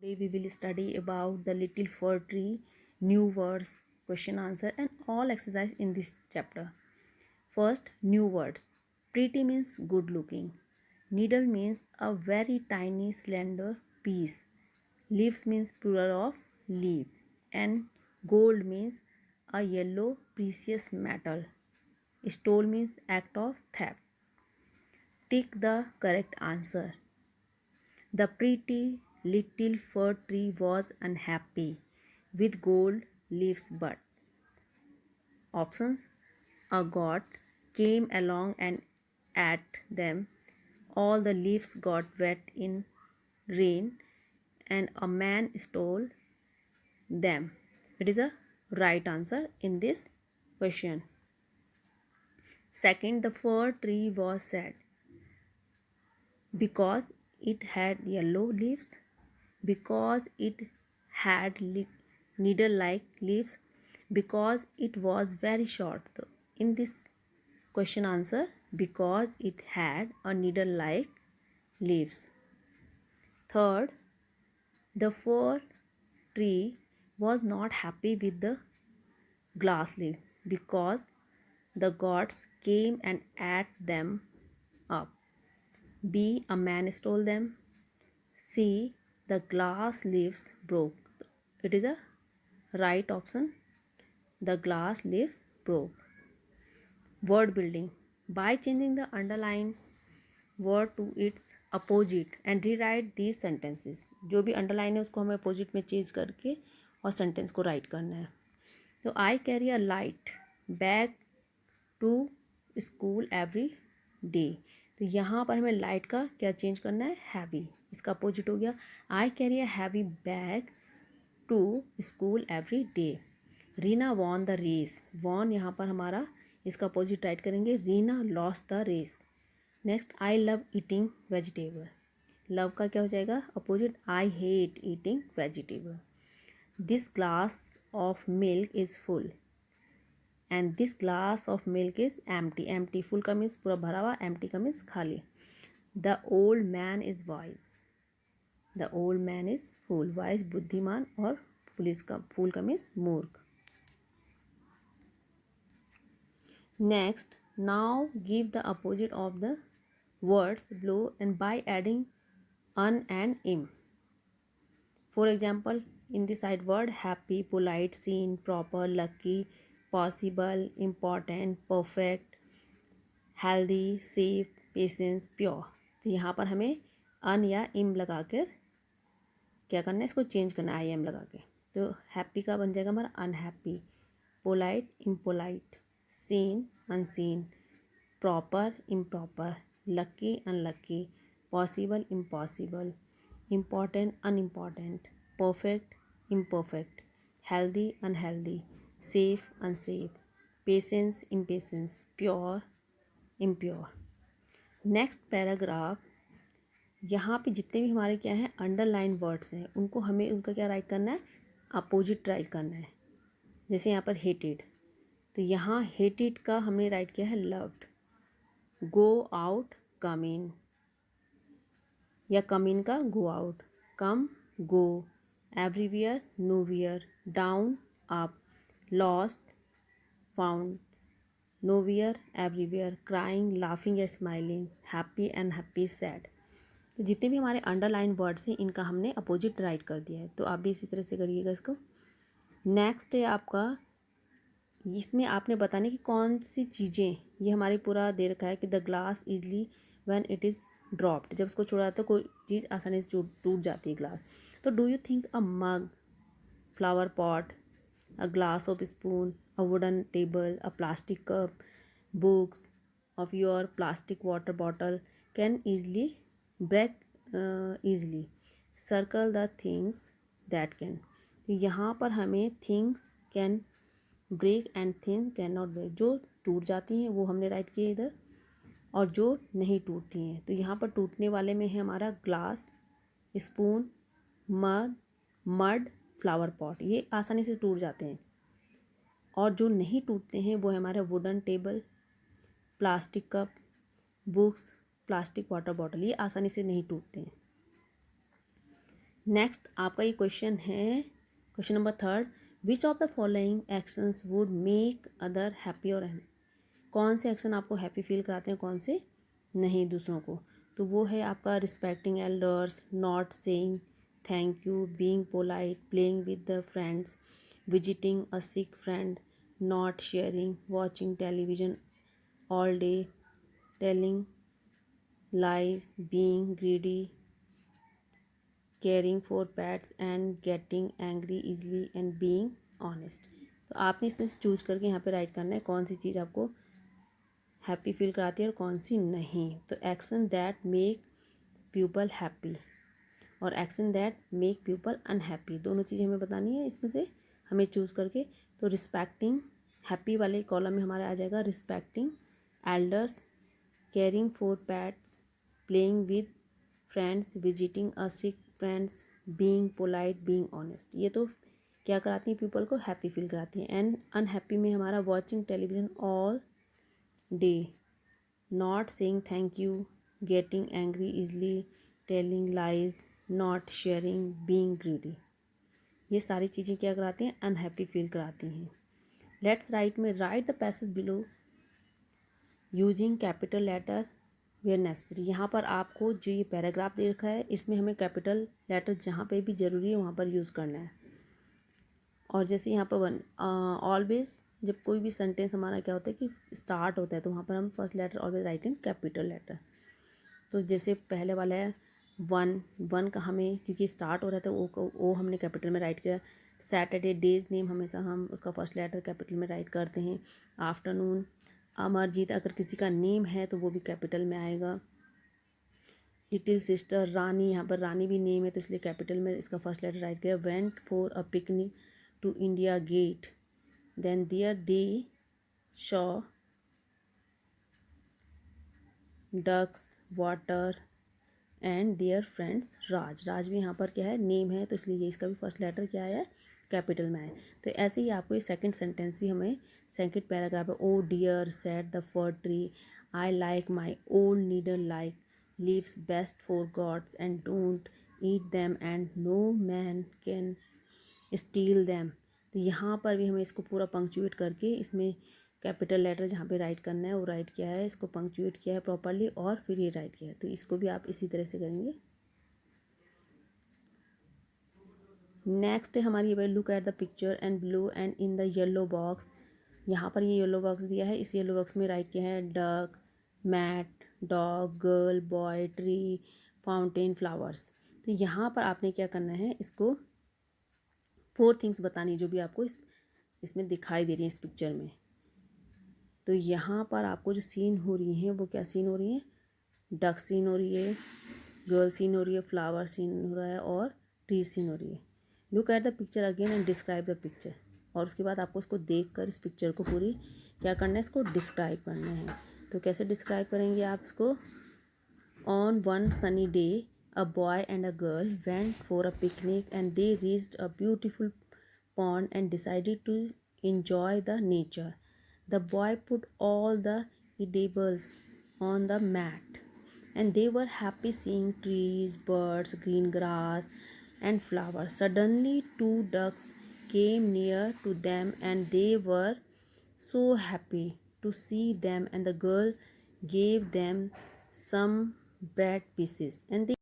Today we will study about the little fir tree, new words, question answer and all exercise in this chapter. First, new words. Pretty means good looking. Needle means a very tiny slender piece. Leaves means plural of leaf. And gold means a yellow precious metal. Stole means act of theft. Tick the correct answer. The pretty little fir tree was unhappy with gold leaves, but options: a god came along and ate them, all the leaves got wet in rain, and a man stole them. It is a right answer in this question. Second, the fir tree was sad because it had yellow leaves, because it had needle like leaves, because it was very short. In this question answer, because it had a needle like leaves. Third, the fir tree was not happy with the glass leaf because the gods came and ate them up. B. A man stole them. C. The glass leaves broke. It is a right option. The glass leaves broke. Word building. By changing the underlined word to its opposite and rewrite these sentences. जो भी underline है उसको हमें opposite में change करके और sentence को write करना है. तो I carry a light bag to school every day. तो यहाँ पर हमें लाइट का क्या चेंज करना है, हैवी. इसका अपोजिट हो गया I carry a heavy bag to school every day. Reena won the race. Won यहाँ पर हमारा इसका अपोजिट राइट करेंगे, Reena lost the race. Next, I love eating vegetable. Love का क्या हो जाएगा opposite, I hate eating vegetable. This glass of milk is full and this glass of milk is empty. Empty full का means पूरा भरा हुआ, empty का means खाली. The old man is wise. The old man is fool. Wise बुद्धिमान और पुलिस का फूल का मीन्स मूर्ख. Next, now give the opposite of the words below and by adding un and im. For example, in the side word happy, polite, seen, proper, lucky, possible, important, perfect, healthy, safe, patience, pure. तो यहाँ पर हमें अन या इम लगा कर क्या करना है, इसको चेंज करना है आई एम लगा के. तो हैप्पी का बन जाएगा हमारा unhappy, polite impolite, scene unseen, proper improper, lucky unlucky, possible impossible, important unimportant, perfect imperfect, healthy unhealthy, safe unsafe, patience impatience, pure impure. Next paragraph. यहाँ पे जितने भी हमारे क्या हैं अंडरलाइन वर्ड्स हैं उनको हमें उनका क्या राइट करना है, अपोजिट राइट करना है. जैसे यहाँ पर हेटेड, तो यहाँ हेटेड का हमने राइट किया है लव्ड. गो आउट कम इन, या कम इन का go out, come go, everywhere nowhere, down up, lost found, nowhere everywhere, crying laughing या स्माइलिंग, हैप्पी अनहैप्पी सैड. तो जितने भी हमारे अंडरलाइन वर्ड्स हैं इनका हमने अपोजिट राइट कर दिया है. तो आप भी इसी तरह से करिएगा इसको. नेक्स्ट है आपका, इसमें आपने बताने की कौन सी चीज़ें, ये हमारे पूरा दे रखा है कि the glass easily when it is dropped. जब उसको छोड़ा तो कोई चीज़ आसानी से टूट जाती है ग्लास. तो do you think a mug, flower pot, a glass of spoon, a wooden table, a plastic cup, books of your plastic water bottle can easily break easily. Circle the things that can. तो यहाँ पर हमें things can break and things cannot break, जो टूट जाती हैं वो हमने राइट किए इधर, और जो नहीं टूटती हैं. तो यहाँ पर टूटने वाले में है हमारा glass, spoon, mud, flower pot, ये आसानी से टूट जाते हैं. और जो नहीं टूटते हैं वो है हमारा wooden table, plastic cup, books, plastic water bottle, ये आसानी से नहीं टूटते हैं. नेक्स्ट आपका ये क्वेश्चन है, question number 3, which of the following actions would make other happy और कौन से एक्शन आपको हैप्पी फील कराते हैं, कौन से नहीं दूसरों को। तो वो है आपका respecting elders, not saying thank you, being polite, playing with the friends, visiting a sick friend, not sharing, watching television all day, telling lies, being greedy, caring for pets and getting angry easily and being honest। तो आपने इसमें से choose करके यहाँ पे right करना है कौन सी चीज़ आपको हैप्पी फील कराती है और कौन सी नहीं। तो action that make people happy और action that make people unhappy, दोनों चीज़ें हमें बतानी है इसमें से हमें चूज़ करके। तो रिस्पेक्टिंग, हैप्पी वाले कॉलम में हमारा आ जाएगा respecting elders, caring for pets, playing with friends, visiting a sick friends, being polite, being honest। ये तो क्या कराती हैं, पीपल को हैप्पी फील कराती हैं। एंड अनहैप्पी में हमारा watching television all day, not saying thank you, getting angry easily, telling lies, not sharing, being greedy, ये सारी चीज़ें क्या कराती हैं, अनहैप्पी फील कराती हैं। लेट्स राइट में write the passage below using capital letter where necessary. यहाँ पर आपको जो ये पैराग्राफ दे रखा है इसमें हमें कैपिटल लेटर जहाँ पे भी ज़रूरी है वहाँ पर यूज़ करना है। और जैसे यहाँ पर वन ऑलवेज, जब कोई भी सेंटेंस हमारा क्या होता है कि स्टार्ट होता है तो वहाँ पर हम first letter always write in capital letter. तो जैसे पहले वाला है वन, वन का हमें क्योंकि स्टार्ट हो रहा था ओ हमने कैपिटल में राइट किया। सैटरडे, डेज नेम हमेशा हम उसका फर्स्ट लेटर कैपिटल में राइट करते हैं। आफ्टरनून, अमरजीत अगर किसी का नेम है तो वो भी कैपिटल में आएगा। लिटिल सिस्टर, रानी, यहाँ पर रानी भी नेम है तो इसलिए कैपिटल में इसका फर्स्ट लेटर राइट किया। Went for a picnic to India Gate, then there they saw ducks, water and their friends Raj, Raj भी यहाँ पर क्या है, नेम है तो इसलिए ये इसका भी फर्स्ट लेटर क्या है, कैपिटल में है। तो ऐसे ही आपको ये सेकंड सेंटेंस भी हमें सेकंड पैराग्राफ है। Oh dear said the fir tree, I like my old needle like, leaves best for gods and don't eat them and no man can steal them. तो यहाँ पर भी हमें इसको पूरा पंक्चुएट करके इसमें कैपिटल लेटर जहाँ पे राइट करना है वो राइट किया है, इसको पंक्चुएट किया है प्रॉपरली और फिर ये राइट किया है। तो इसको भी आप इसी तरह से करेंगे। नेक्स्ट है हमारी ये, look at the picture and blue and in the yellow box. यहाँ पर ये येलो बॉक्स दिया है, इस येलो बॉक्स में राइट किया है duck, mat, dog, girl, boy, tree, fountain, flowers. तो यहाँ पर आपने क्या करना है, इसको 4 थिंग्स बतानी जो भी आपको इसमें दिखाई दे रही है इस पिक्चर में। तो यहाँ पर आपको जो सीन हो रही हैं वो क्या सीन हो रही हैं, डक सीन हो रही है, गर्ल सीन हो रही है, फ्लावर सीन हो रहा है और ट्री सीन हो रही है। Look at the picture again and describe the picture. और उसके बाद आपको उसको देख कर इस पिक्चर को पूरी क्या करना है, इसको डिस्क्राइब करना है। तो कैसे डिस्क्राइब करेंगे आप इसको। On one sunny day a boy and a girl went for a picnic and they reached a beautiful pond and decided to enjoy the nature. The boy put all the edibles on the mat and they were happy seeing trees, birds, green grass, and flowers. Suddenly, 2 ducks came near to them and they were so happy to see them, and the girl gave them some bread pieces and they